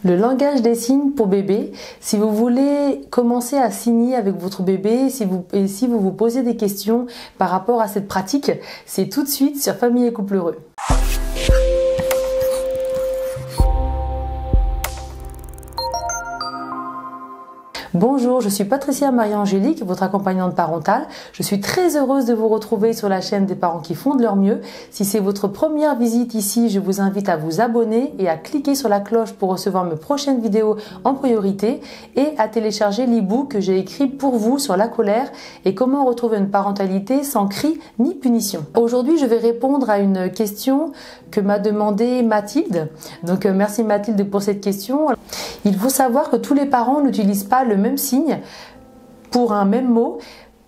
Le langage des signes pour bébé, si vous voulez commencer à signer avec votre bébé, si vous vous posez des questions par rapport à cette pratique, c'est tout de suite sur Famille et Couple Heureux. Bonjour, je suis Patricia Marie-Angélique, votre accompagnante parentale. Je suis très heureuse de vous retrouver sur la chaîne des parents qui font de leur mieux. Si c'est votre première visite ici, je vous invite à vous abonner et à cliquer sur la cloche pour recevoir mes prochaines vidéos en priorité et à télécharger l'e-book que j'ai écrit pour vous sur la colère et comment retrouver une parentalité sans cris ni punition. Aujourd'hui, je vais répondre à une question que m'a demandé Mathilde. Donc merci Mathilde pour cette question. Il faut savoir que tous les parents n'utilisent pas le même signe pour un même mot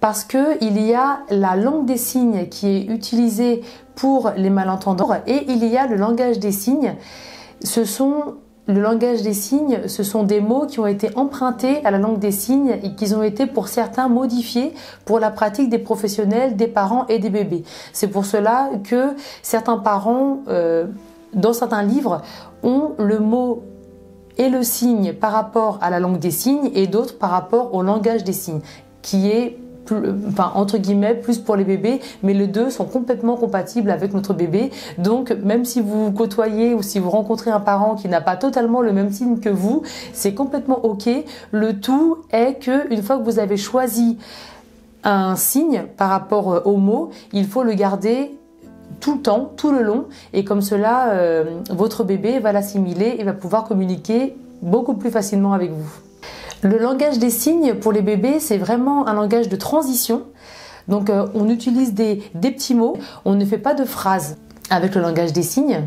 parce qu'il y a la langue des signes qui est utilisée pour les malentendants et il y a le langage des signes. Le langage des signes, ce sont des mots qui ont été empruntés à la langue des signes et qui ont été pour certains modifiés pour la pratique des professionnels, des parents et des bébés. C'est pour cela que certains parents, dans certains livres, ont le mot et le signe par rapport à la langue des signes et d'autres par rapport au langage des signes, qui est entre guillemets plus pour les bébés, mais les deux sont complètement compatibles avec notre bébé. Donc même si vous côtoyez ou si vous rencontrez un parent qui n'a pas totalement le même signe que vous, c'est complètement ok. Le tout est que une fois que vous avez choisi un signe par rapport au mot, il faut le garder tout le temps, tout le long, et comme cela, votre bébé va l'assimiler et va pouvoir communiquer beaucoup plus facilement avec vous. Le langage des signes pour les bébés, c'est vraiment un langage de transition. Donc on utilise des petits mots, on ne fait pas de phrases avec le langage des signes.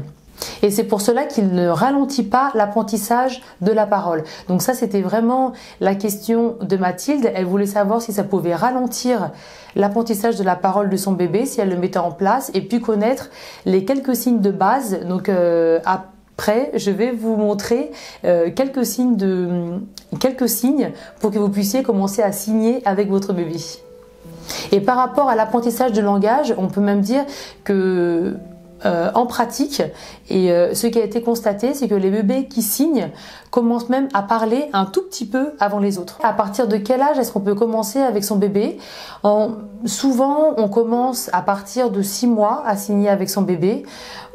Et c'est pour cela qu'il ne ralentit pas l'apprentissage de la parole. Donc ça, c'était vraiment la question de Mathilde. Elle voulait savoir si ça pouvait ralentir l'apprentissage de la parole de son bébé, si elle le mettait en place, et puis connaître les quelques signes de base. Donc après, je vais vous montrer quelques signes pour que vous puissiez commencer à signer avec votre bébé. Et par rapport à l'apprentissage de langage, on peut même dire que en pratique, et ce qui a été constaté, c'est que les bébés qui signent commencent même à parler un tout petit peu avant les autres. À partir de quel âge est-ce qu'on peut commencer avec son bébé? Souvent, on commence à partir de 6 mois à signer avec son bébé.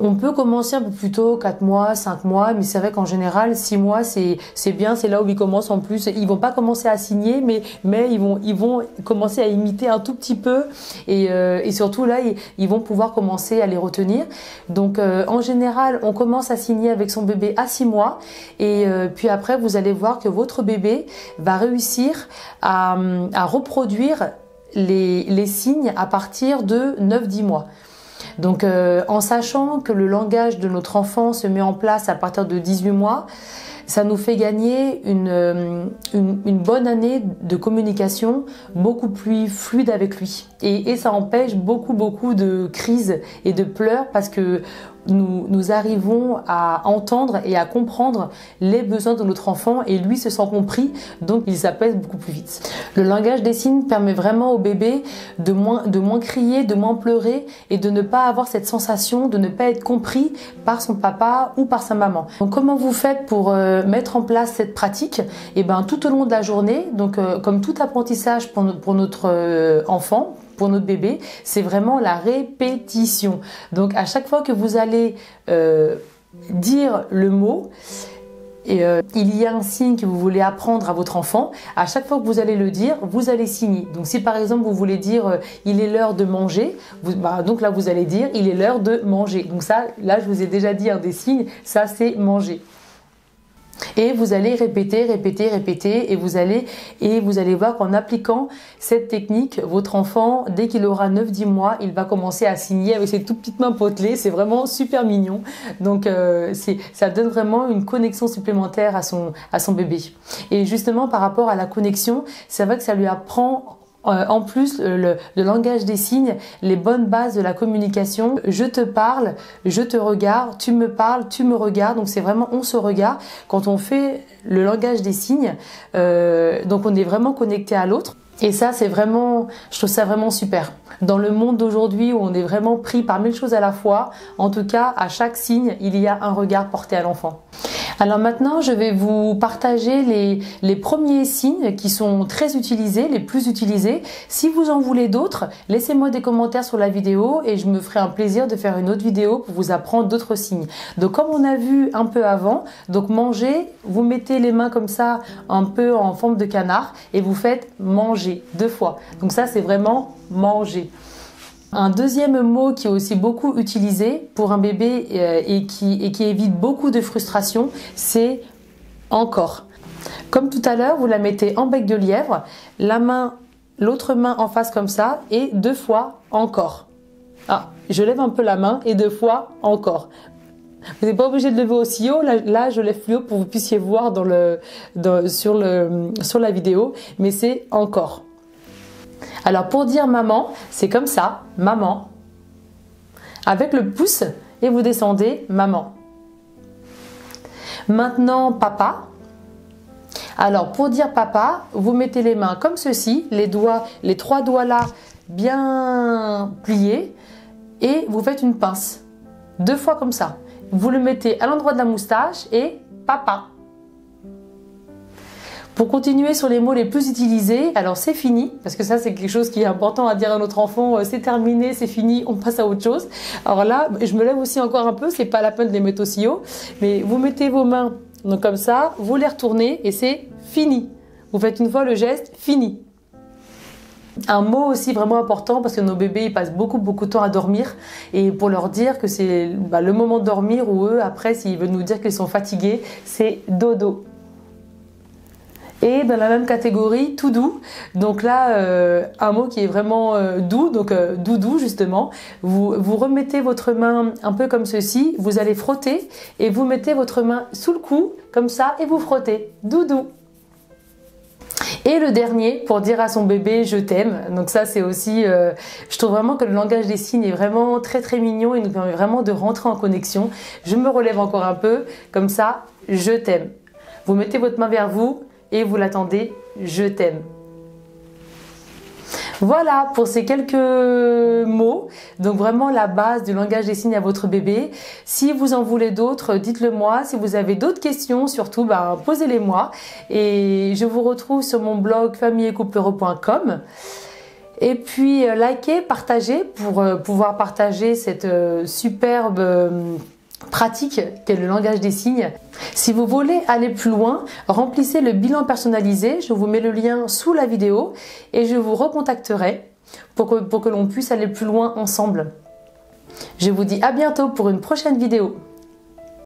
On peut commencer un peu plus tôt, 4 mois, 5 mois, mais c'est vrai qu'en général, 6 mois, c'est bien, c'est là où ils commencent en plus. Ils vont pas commencer à signer, mais ils vont commencer à imiter un tout petit peu, et surtout là, ils vont pouvoir commencer à les retenir. Donc en général, on commence à signer avec son bébé à 6 mois, et puis après, vous allez voir que votre bébé va réussir à reproduire les signes à partir de 9-10 mois. Donc en sachant que le langage de notre enfant se met en place à partir de 18 mois, ça nous fait gagner une bonne année de communication beaucoup plus fluide avec lui. Et ça empêche beaucoup de crises et de pleurs parce que nous arrivons à entendre et à comprendre les besoins de notre enfant et lui se sent compris, donc il s'apaise beaucoup plus vite. Le langage des signes permet vraiment au bébé de moins crier, de moins pleurer et de ne pas avoir cette sensation de ne pas être compris par son papa ou par sa maman. Donc comment vous faites pour mettre en place cette pratique? Et ben tout au long de la journée, donc comme tout apprentissage pour notre enfant, pour notre bébé, c'est vraiment la répétition. Donc à chaque fois que vous allez dire le mot, et il y a un signe que vous voulez apprendre à votre enfant, à chaque fois que vous allez le dire, vous allez signer. Donc si par exemple vous voulez dire il est l'heure de manger, donc là vous allez dire il est l'heure de manger. Donc ça, là je vous ai déjà dit un des signes, ça c'est manger. Et vous allez répéter, et vous allez voir qu'en appliquant cette technique, votre enfant, dès qu'il aura 9-10 mois, il va commencer à signer avec ses toutes petites mains potelées. C'est vraiment super mignon. Donc ça donne vraiment une connexion supplémentaire à son bébé. Et justement par rapport à la connexion, c'est vrai que ça lui apprend en plus le langage des signes, les bonnes bases de la communication. Je te parle, je te regarde, tu me parles, tu me regardes. Donc c'est vraiment on se regarde quand on fait le langage des signes. Donc on est vraiment connecté à l'autre. Et ça, c'est vraiment, je trouve ça vraiment super. Dans le monde d'aujourd'hui où on est vraiment pris par mille choses à la fois, en tout cas, à chaque signe, il y a un regard porté à l'enfant. Alors maintenant, je vais vous partager les premiers signes qui sont très utilisés, les plus utilisés. Si vous en voulez d'autres, laissez-moi des commentaires sur la vidéo et je me ferai un plaisir de faire une autre vidéo pour vous apprendre d'autres signes. Donc comme on a vu un peu avant, donc manger, vous mettez les mains comme ça, un peu en forme de canard et vous faites manger 2 fois. Donc ça, c'est vraiment manger. Un deuxième mot qui est aussi beaucoup utilisé pour un bébé et qui évite beaucoup de frustration, c'est encore. Comme tout à l'heure, vous la mettez en bec de lièvre, l'autre main en face comme ça et 2 fois encore. Ah, je lève un peu la main et 2 fois encore. Vous n'êtes pas obligé de lever aussi haut, là je lève plus haut pour que vous puissiez voir sur la vidéo, mais c'est encore. Alors pour dire maman, c'est comme ça, maman, avec le pouce et vous descendez maman. Maintenant papa. Alors pour dire papa, vous mettez les mains comme ceci, les 3 doigts là bien pliés et vous faites une pince. 2 fois comme ça. Vous le mettez à l'endroit de la moustache et papa. Pour continuer sur les mots les plus utilisés, alors c'est fini, parce que ça c'est quelque chose qui est important à dire à notre enfant, c'est terminé, c'est fini, on passe à autre chose. Alors là, je me lève aussi encore un peu, c'est pas la peine de les mettre aussi haut, mais vous mettez vos mains donc comme ça, vous les retournez et c'est fini. Vous faites une fois le geste, fini. Un mot aussi vraiment important parce que nos bébés ils passent beaucoup de temps à dormir et pour leur dire que c'est le moment de dormir ou eux après s'ils veulent nous dire qu'ils sont fatigués, c'est dodo. Et dans la même catégorie, tout doux. Donc là, un mot qui est vraiment doux, donc doudou justement. Vous remettez votre main un peu comme ceci, vous allez frotter et vous mettez votre main sous le cou, comme ça, et vous frottez. Doudou. Et le dernier, pour dire à son bébé « je t'aime ». Donc ça, c'est aussi... je trouve vraiment que le langage des signes est vraiment très mignon et nous permet vraiment de rentrer en connexion. Je me relève encore un peu, comme ça, « je t'aime ». Vous mettez votre main vers vous et vous l'attendez, je t'aime. Voilà pour ces quelques mots, donc vraiment la base du langage des signes à votre bébé. Si vous en voulez d'autres, dites-le moi. Si vous avez d'autres questions, surtout, posez-les moi. Et je vous retrouve sur mon blog familleetcoupleheureux.com. Et puis likez, partagez pour pouvoir partager cette superbe pratique qu'est le langage des signes. Si vous voulez aller plus loin, remplissez le bilan personnalisé, je vous mets le lien sous la vidéo et je vous recontacterai pour que l'on puisse aller plus loin ensemble. Je vous dis à bientôt pour une prochaine vidéo.